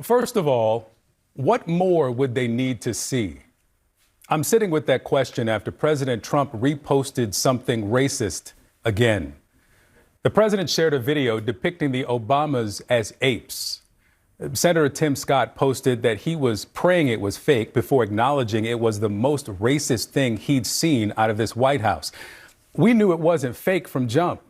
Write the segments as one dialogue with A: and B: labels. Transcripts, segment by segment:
A: First of all, what more would they need to see? I'm sitting with that question after President Trump reposted something racist again. The president shared a video depicting the Obamas as apes. Senator Tim Scott posted that he was praying it was fake before acknowledging it was the most racist thing he'd seen out of this White House. We knew it wasn't fake from jump.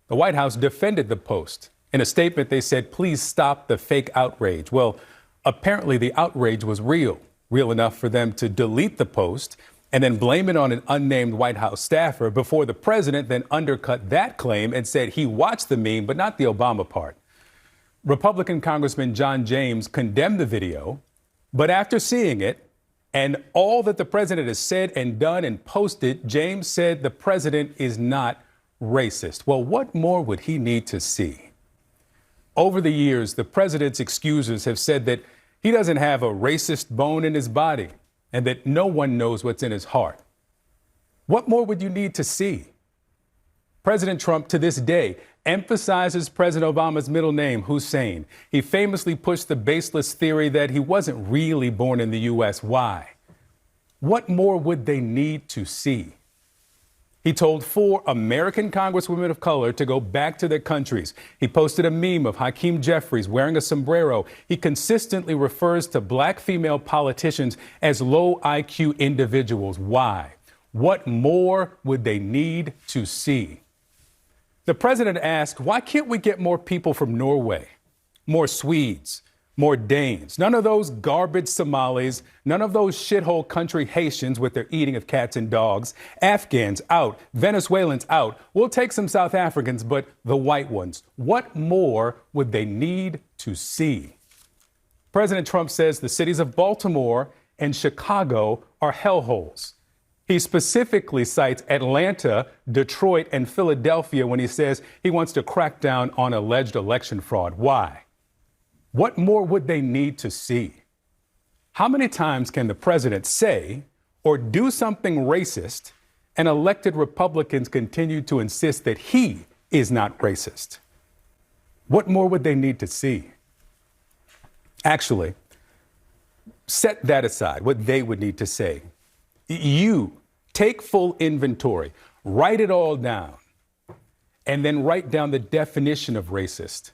A: The White House defended the post. In a statement, they said, please stop the fake outrage. Well, apparently the outrage was real enough for them to delete the post and then blame it on an unnamed White House staffer before the president then undercut that claim and said he watched the meme, but not the Obama part. Republican Congressman John James condemned the video, but after seeing it and all that the president has said and done and posted, James said the president is not racist. Well, what more would he need to see? Over the years, the president's excusers have said that he doesn't have a racist bone in his body and that no one knows what's in his heart. What more would you need to see? President Trump, to this day, emphasizes President Obama's middle name, Hussein. He famously pushed the baseless theory that he wasn't really born in the U.S. Why? What more would they need to see? He told 4 American congresswomen of color to go back to their countries. He posted a meme of Hakeem Jeffries wearing a sombrero. He consistently refers to black female politicians as low IQ individuals. Why? What more would they need to see? The president asked, why can't we get more people from Norway, more Swedes, more Danes, none of those garbage Somalis, none of those shithole country Haitians with their eating of cats and dogs, Afghans out, Venezuelans out. We'll take some South Africans, but the white ones. What more would they need to see? President Trump says the cities of Baltimore and Chicago are hellholes. He specifically cites Atlanta, Detroit, and Philadelphia when he says he wants to crack down on alleged election fraud. Why? What more would they need to see? How many times can the president say or do something racist and elected Republicans continue to insist that he is not racist? What more would they need to see? Actually, set that aside, what they would need to say. You take full inventory, write it all down, and then write down the definition of racist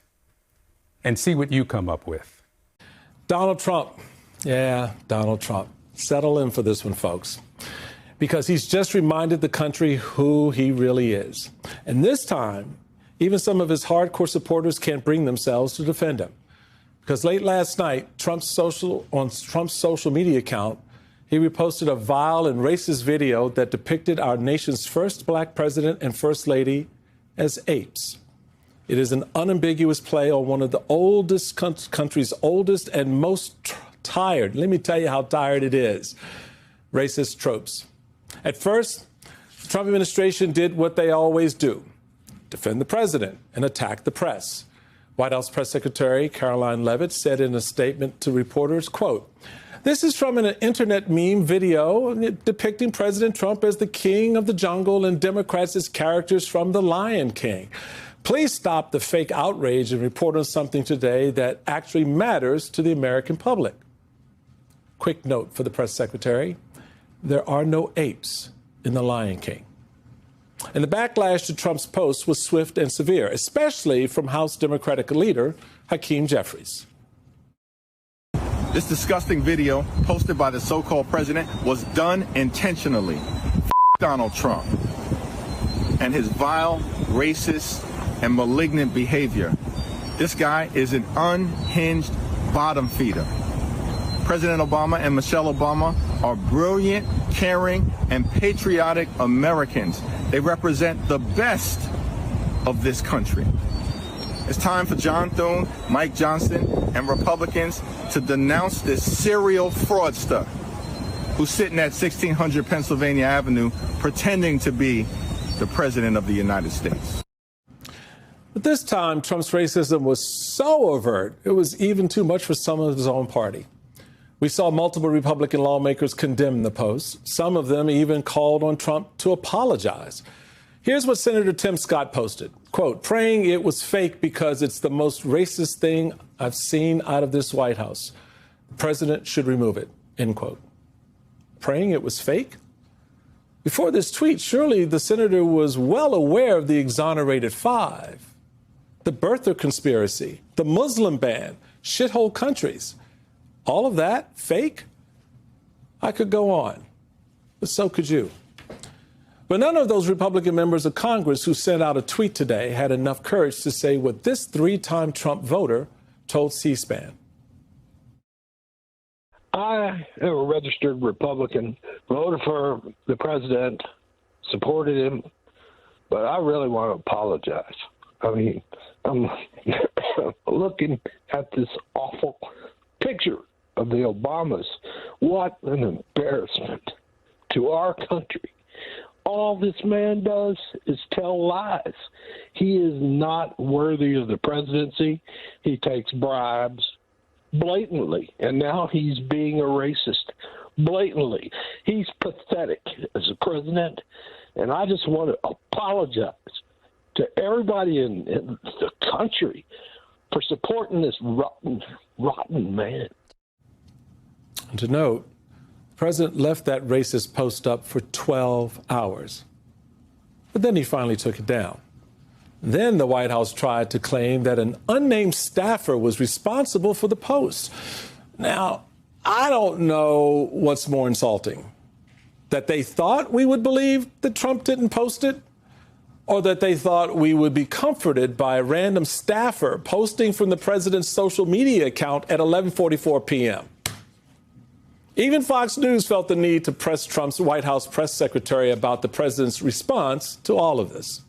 A: and see what you come up with.
B: Donald Trump. Yeah, Donald Trump. Settle in for this one, folks, because he's just reminded the country who he really is. And this time, even some of his hardcore supporters can't bring themselves to defend him. Because late last night, on Trump's social media account, he reposted a vile and racist video that depicted our nation's first black president and first lady as apes. It is an unambiguous play on one of the oldest country's oldest and most tired. Let me tell you how tired it is. Racist tropes. At first, the Trump administration did what they always do: defend the president and attack the press. White House Press Secretary Caroline Leavitt said in a statement to reporters, quote, "This is from an internet meme video depicting President Trump as the king of the jungle and Democrats as characters from The Lion King. Please stop the fake outrage and report on something today that actually matters to the American public." Quick note for the press secretary: there are no apes in The Lion King. And the backlash to Trump's post was swift and severe, especially from House Democratic leader Hakeem Jeffries.
C: This disgusting video posted by the so-called president was done intentionally. Donald Trump and his vile, racist, and malignant behavior. This guy is an unhinged bottom feeder. President Obama and Michelle Obama are brilliant, caring, and patriotic Americans. They represent the best of this country. It's time for John Thune, Mike Johnson, and Republicans to denounce this serial fraudster who's sitting at 1600 Pennsylvania Avenue pretending to be the president of the United States.
B: But this time, Trump's racism was so overt, it was even too much for some of his own party. We saw multiple Republican lawmakers condemn the post. Some of them even called on Trump to apologize. Here's what Senator Tim Scott posted. Quote, "Praying it was fake because it's the most racist thing I've seen out of this White House. The president should remove it, end quote. Praying it was fake? Before this tweet, surely the senator was well aware of the exonerated five, the birther conspiracy, the Muslim ban, shithole countries. All of that fake? I could go on, but so could you. But none of those Republican members of Congress who sent out a tweet today had enough courage to say what this three-time Trump voter told C-SPAN.
D: I am a registered Republican, voted for the president, supported him, but I really want to apologize. I mean, I'm looking at this awful picture of the Obamas. What an embarrassment to our country. All this man does is tell lies. He is not worthy of the presidency. He takes bribes blatantly, and now he's being a racist blatantly. He's pathetic as a president, and I just want to apologize to everybody in the country for supporting this rotten man.
B: And to note, the president left that racist post up for 12 hours. But then he finally took it down. Then the White House tried to claim that an unnamed staffer was responsible for the post. Now, I don't know what's more insulting, that they thought we would believe that Trump didn't post it, or that they thought we would be comforted by a random staffer posting from the president's social media account at 11:44 p.m. Even Fox News felt the need to press Trump's White House press secretary about the president's response to all of this.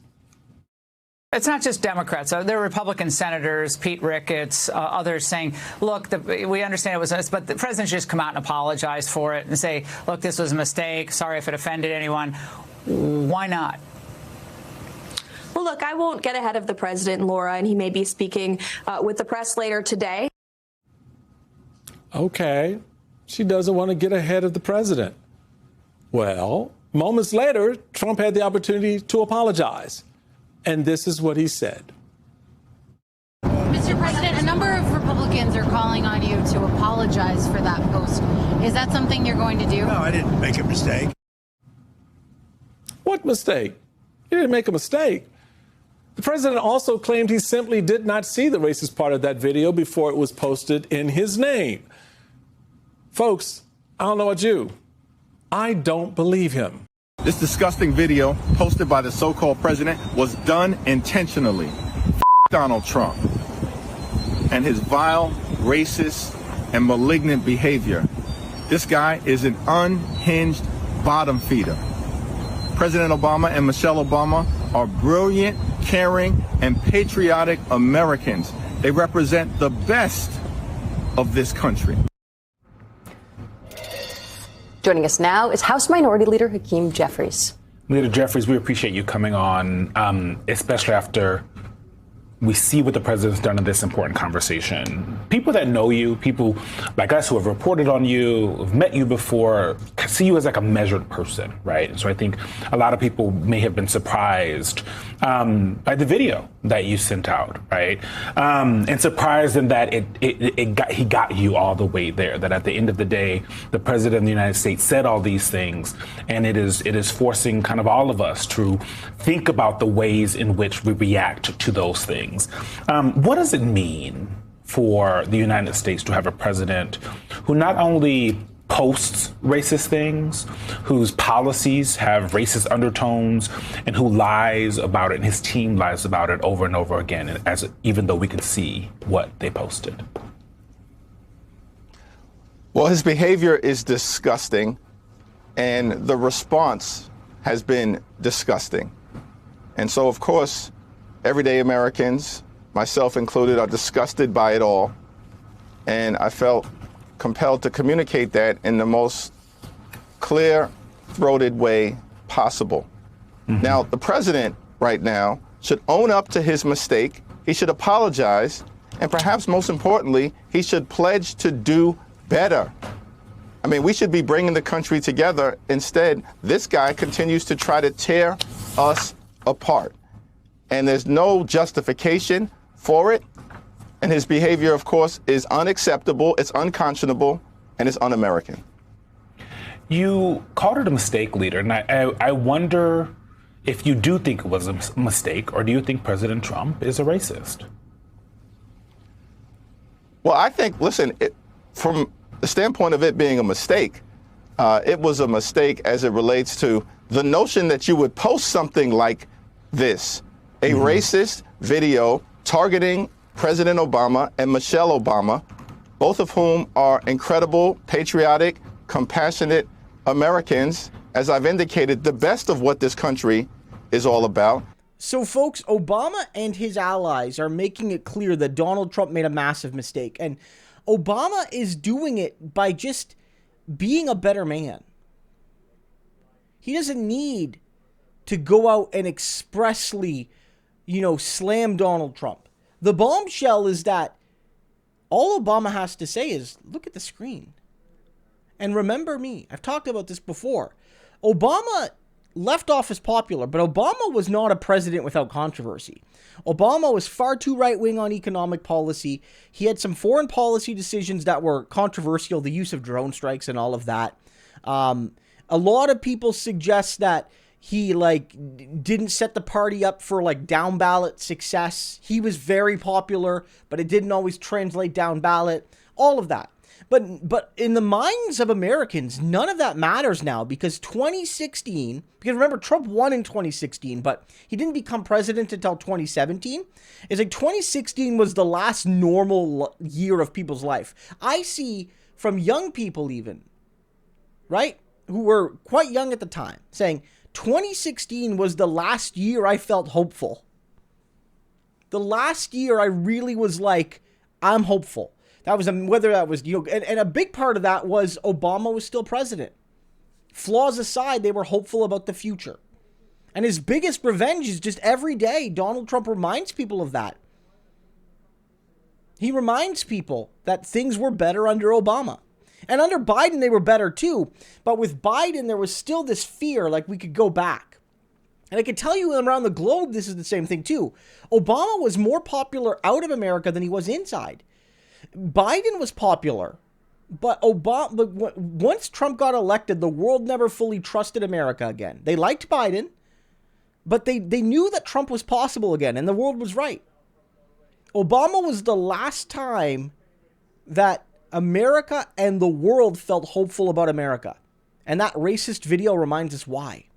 E: It's not just Democrats. There are Republican senators, Pete Ricketts, others saying, look, we understand it was us, but the president should just come out and apologize for it and say, look, this was a mistake. Sorry if it offended anyone. Why not?
F: Well, look, I won't get ahead of the president, Laura, and he may be speaking with the press later today.
B: Okay, she doesn't want to get ahead of the president. Well, moments later, Trump had the opportunity to apologize. And this is what he said.
G: Mr. President, a number of Republicans are calling on you to apologize for that post. Is that something you're going to do?
H: No, I didn't make a mistake.
B: What mistake? He didn't make a mistake. The president also claimed he simply did not see the racist part of that video before it was posted in his name. Folks, I don't know about you. I don't believe him.
C: This disgusting video posted by the so-called president was done intentionally. Donald Trump and his vile, racist, and malignant behavior. This guy is an unhinged bottom feeder. President Obama and Michelle Obama are brilliant, caring, and patriotic Americans. They represent the best of this country.
I: Joining us now is House Minority Leader Hakeem Jeffries.
J: Leader Jeffries, we appreciate you coming on, especially after we see what the president's done in this important conversation. People that know you, people like us who have reported on you, who've met you before, see you as like a measured person, right? So I think a lot of people may have been surprised by the video that you sent out, right? And surprised in that he got you all the way there, that at the end of the day, the president of the United States said all these things, and it is forcing kind of all of us to think about the ways in which we react to those things. What does it mean for the United States to have a president who not only posts racist things, whose policies have racist undertones, and who lies about it, and his team lies about it over and over again, even though we can see what they posted?
C: Well, his behavior is disgusting, and the response has been disgusting. And so, of course, everyday Americans, myself included, are disgusted by it all. And I felt compelled to communicate that in the most clear-throated way possible. Mm-hmm. Now, the president right now should own up to his mistake. He should apologize. And perhaps most importantly, he should pledge to do better. I mean, we should be bringing the country together. Instead, this guy continues to try to tear us apart. And there's no justification for it. And his behavior, of course, is unacceptable, it's unconscionable, and it's un-American.
J: You called it a mistake, leader, and I wonder if you do think it was a mistake, or do you think President Trump is a racist?
C: Well, I think, listen, from the standpoint of it being a mistake, it was a mistake as it relates to the notion that you would post something like this, a racist video targeting President Obama and Michelle Obama, both of whom are incredible, patriotic, compassionate Americans, as I've indicated, the best of what this country is all about.
H: So, folks, Obama and his allies are making it clear that Donald Trump made a massive mistake. And Obama is doing it by just being a better man. He doesn't need to go out and expressly, slam Donald Trump. The bombshell is that all Obama has to say is, look at the screen. And remember me. I've talked about this before. Obama left office popular, but Obama was not a president without controversy. Obama was far too right-wing on economic policy. He had some foreign policy decisions that were controversial, the use of drone strikes and all of that. A lot of people suggest that he didn't set the party up for down ballot success. He was very popular, but it didn't always translate down ballot. All of that. But in the minds of Americans, none of that matters now because 2016, because remember, Trump won in 2016, but he didn't become president until 2017. It's 2016 was the last normal year of people's life. I see from young people even, right, who were quite young at the time, saying 2016 was the last year I felt hopeful. The last year I really was I'm hopeful. That was whether that was, and a big part of that was Obama was still president. Flaws aside, they were hopeful about the future. And his biggest revenge is just every day, Donald Trump reminds people of that. He reminds people that things were better under Obama. And under Biden, they were better too. But with Biden, there was still this fear we could go back. And I can tell you around the globe, this is the same thing too. Obama was more popular out of America than he was inside. Biden was popular, but once Trump got elected, the world never fully trusted America again. They liked Biden, but they knew that Trump was possible again, and the world was right. Obama was the last time that America and the world felt hopeful about America. And that racist video reminds us why.